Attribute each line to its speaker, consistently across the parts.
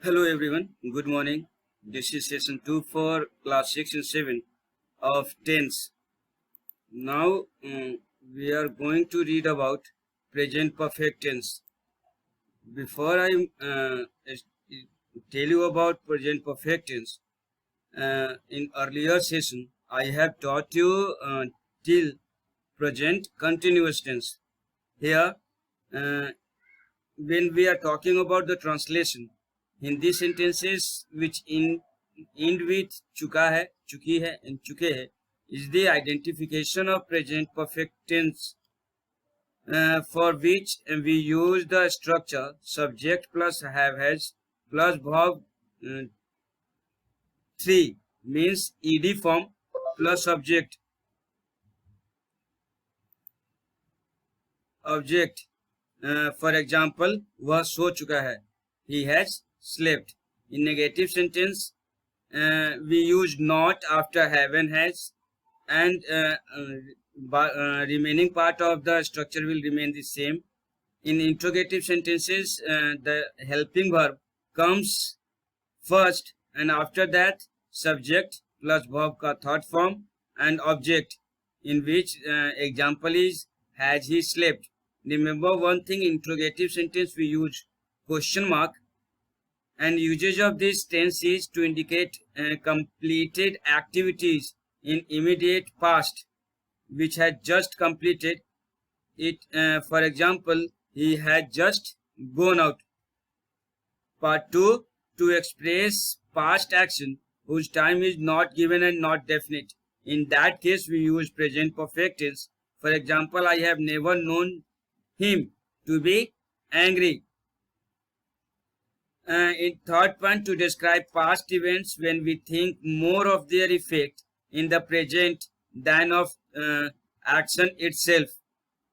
Speaker 1: Hello everyone, good morning. This is session 2 for class 6 and 7 of tense. Now we are going to read about present perfect tense. Before I tell you about present perfect tense, in earlier session I have taught you till present continuous tense. Here uh, when we are talking about the translation, Hindi sentences which end with चुका है, चुकी है and चुके है is the identification of present perfect tense for which we use the structure subject plus have has plus verb 3 means ed form plus object for example वह सो चुका है, he has slept. In negative sentence we use not after have and has, and remaining part of the structure will remain the same. In interrogative sentences the helping verb comes first and after that subject plus verb का third form and object, in which example is has he slept. Remember one thing, interrogative sentence we use question mark, and usage of this tense is to indicate completed activities in immediate past which had just completed it. For example, he had just gone out. Part 2, to express past action whose time is not given and not definite. In that case we use present perfect tense. For example, I have never known him to be angry. In third point, to describe past events when we think more of their effect in the present than of action itself.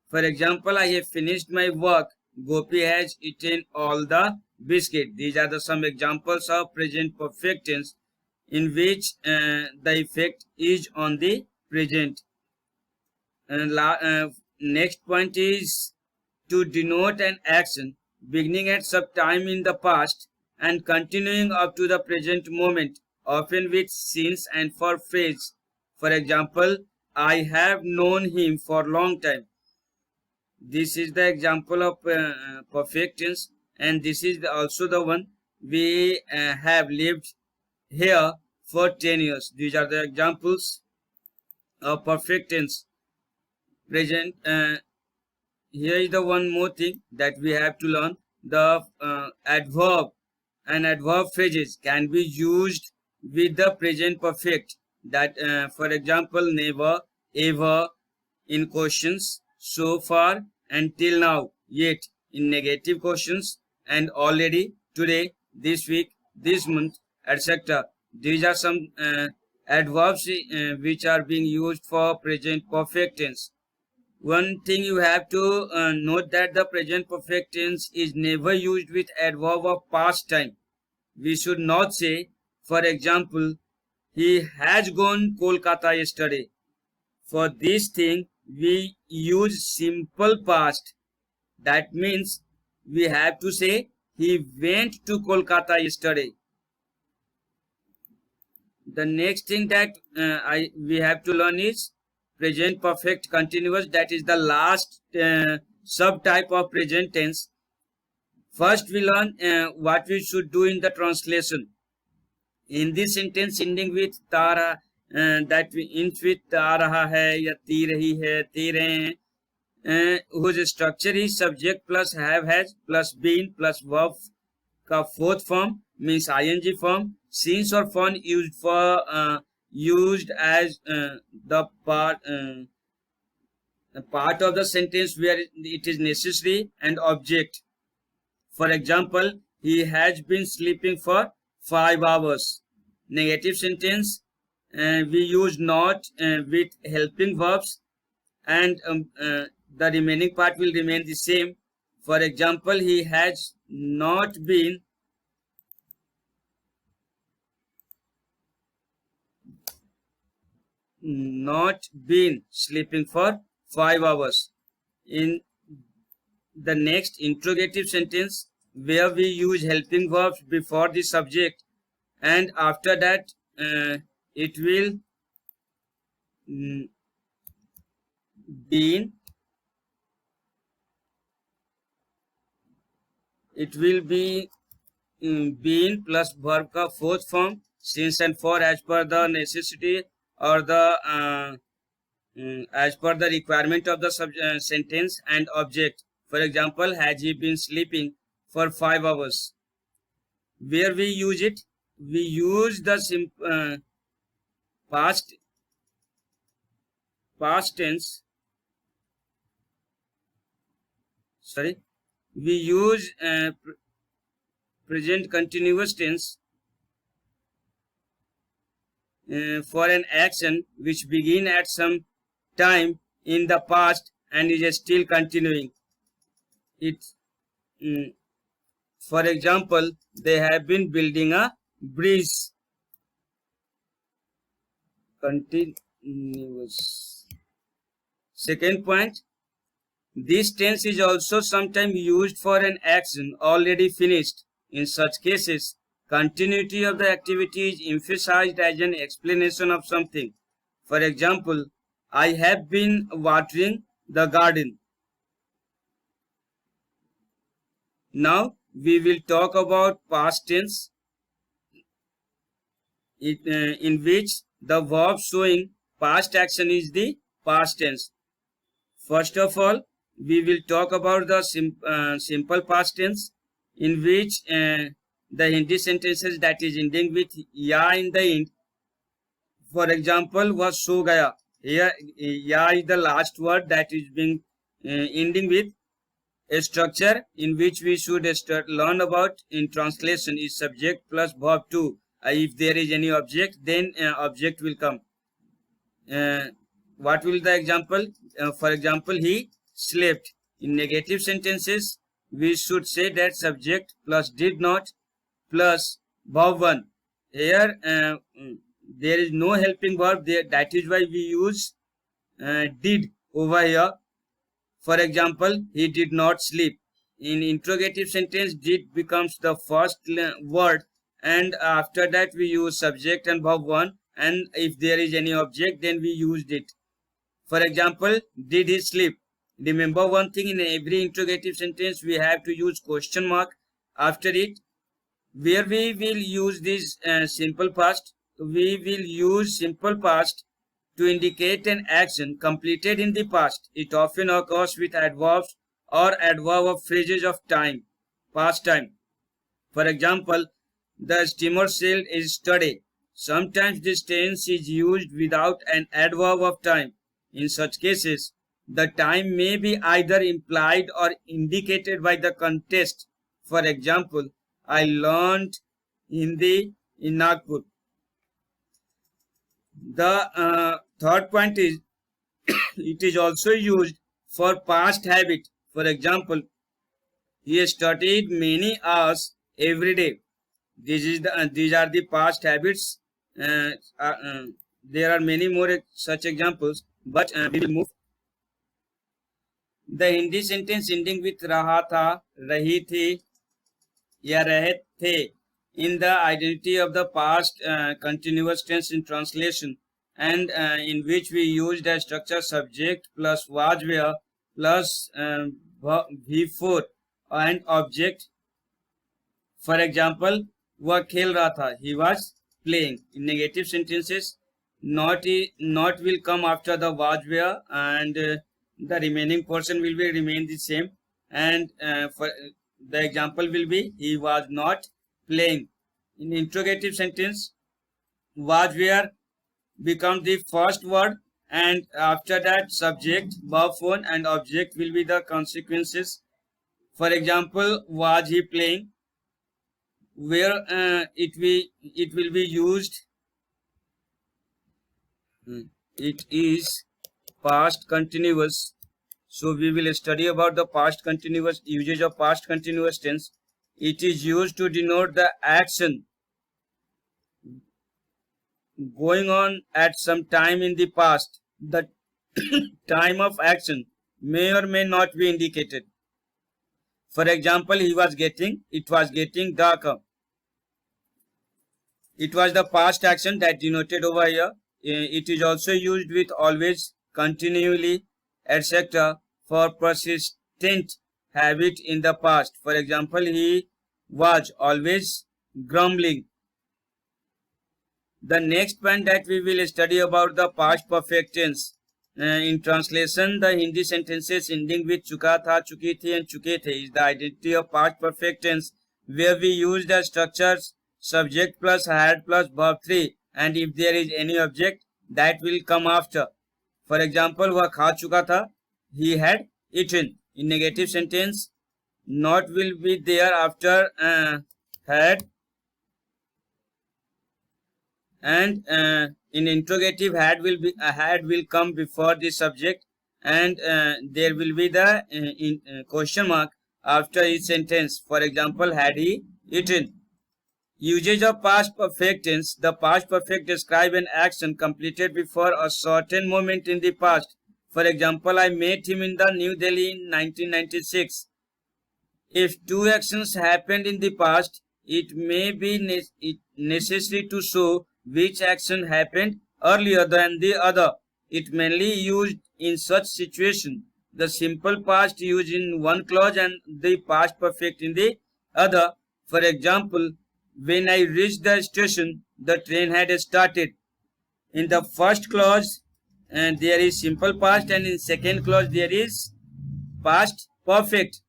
Speaker 1: For example, I have finished my work. Gopi has eaten all the biscuit. These are some examples of present perfect tense in which the effect is on the present. Next point is to denote an action beginning at some time in the past and continuing up to the present moment, often with since and for phrase. For example, I have known him for long time. This is the example of perfect tense, and this is also the one we have lived here for 10 years. These are the examples of perfect tense. Present. Here is the one more thing that we have to learn. The adverb and adverb phrases can be used with the present perfect. That for example, never, ever in questions, so far, until now, yet in negative questions, and already, today, this week, this month, etc. These are some adverbs which are being used for present perfect tense. One thing you have to note that the present perfect tense is never used with adverb of past time. We should not say, for example, he has gone Kolkata yesterday. For this thing, we use simple past. That means we have to say he went to Kolkata yesterday. The next thing that we have to learn is present perfect continuous. That is the last subtype of present tense. First we learn what we should do in the translation. In this sentence ending with tara, that we ends with ता रहा है या ती रही है, ती रहे हैं, whose structure is subject plus have has plus been plus verb का fourth form means ing form, since or for used as the part of the sentence where it is necessary, and object. For example, he has been sleeping for 5 hours. Negative sentence we use not with helping verbs, and the remaining part will remain the same. For example, he has not been sleeping for 5 hours. In the next interrogative sentence, where we use helping verbs before the subject, and after that it will mm, been it will be been plus verb का fourth form since and for as per the necessity or the as per the requirement of the sentence, and object. For example, has he been sleeping for 5 hours? Where we use it, we use the past tense. Sorry, we use present continuous tense for an action which begin at some time in the past and is still continuing. It, for example, they have been building a bridge. Continuous. Second point, this tense is also sometimes used for an action already finished. In such cases, continuity of the activity is emphasized as an explanation of something. For example, I have been watering the garden. Now we will talk about past tense, in which the verb showing past action is the past tense. First of all, we will talk about the simple past tense, in which the Hindi sentences that is ending with ya in the end. For example, was so gaya. Here, ya is the last word that is being ending with a structure in which we should learn about in translation is subject plus verb 2. If there is any object, then object will come. What will the example? For example, he slept. In negative sentences, we should say that subject plus did not plus verb 1. Here, there is no helping verb there. That is why we use did over here. For example, he did not sleep. In interrogative sentence, did becomes the first word, and after that we use subject and verb 1, and if there is any object, then we used it. For example, did he sleep? Remember one thing, in every interrogative sentence we have to use question mark after it. Where we will use this simple past, we will use simple past to indicate an action completed in the past. It often occurs with adverbs or adverb of phrases of time, past time. For example, the steamer sailed yesterday. Sometimes this tense is used without an adverb of time. In such cases, the time may be either implied or indicated by the context. For example, I learned Hindi in Nagpur. The third point is it is also used for past habit. For example, he studied many hours every day. These are the past habits. There are many more such examples, but we will move. The Hindi sentence ending with raha tha, rahi thi, ya rahe the in the identity of the past continuous tense in translation, and in which we use the structure subject plus was where plus v4 and object. For example, वह खेल रहा था, he was playing. In negative sentences, not will come after the was where, and the remaining portion will be remain the same, and for the example will be he was not playing. In interrogative sentence, was where become the first word, and after that subject, verb form and object will be the consequences. For example, was he playing? Where it will be used, it is past continuous. So we will study about the past continuous usage of past continuous tense. It is used to denote the action going on at some time in the past. The time of action may or may not be indicated. For example, it was getting darker. It was the past action that denoted over here. It is also used with always, continually, etc. for persistent habit in the past. For example, he was always grumbling. The next point that we will study about the past perfect tense. In translation, the Hindi sentences ending with chuka tha, chuki thi and chuke the is the identity of past perfect tense, where we use the structures subject plus had plus verb 3, and if there is any object that will come after. For example, वह खा चुका था, he had eaten. In negative sentence, not will be there after had, and in interrogative had will come before the subject, and there will be the question mark after each sentence. For example, had he eaten. Usage of past perfect tense. The past perfect describe an action completed before a certain moment in the past. For example, I met him in the New Delhi in 1996. If two actions happened in the past, it may be necessary to show which action happened earlier than the other. It mainly used in such situation. The simple past used in one clause and the past perfect in the other. For example, when I reached the station, the train had started. In the first clause, there is simple past, and in second clause there is past perfect.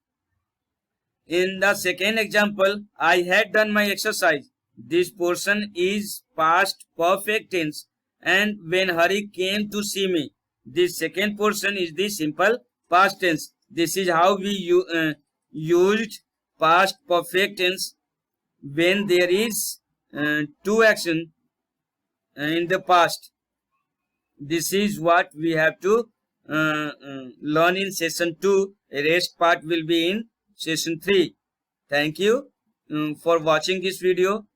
Speaker 1: In the second example, I had done my exercise. This portion is past perfect tense, and when Hari came to see me, this second portion is the simple past tense. This is how we used past perfect tense when there is two action in the past. This is what we have to learn in session 2. Rest part will be in session 3. Thank you for watching this video.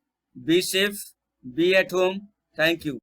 Speaker 1: Be safe, be at home. Thank you.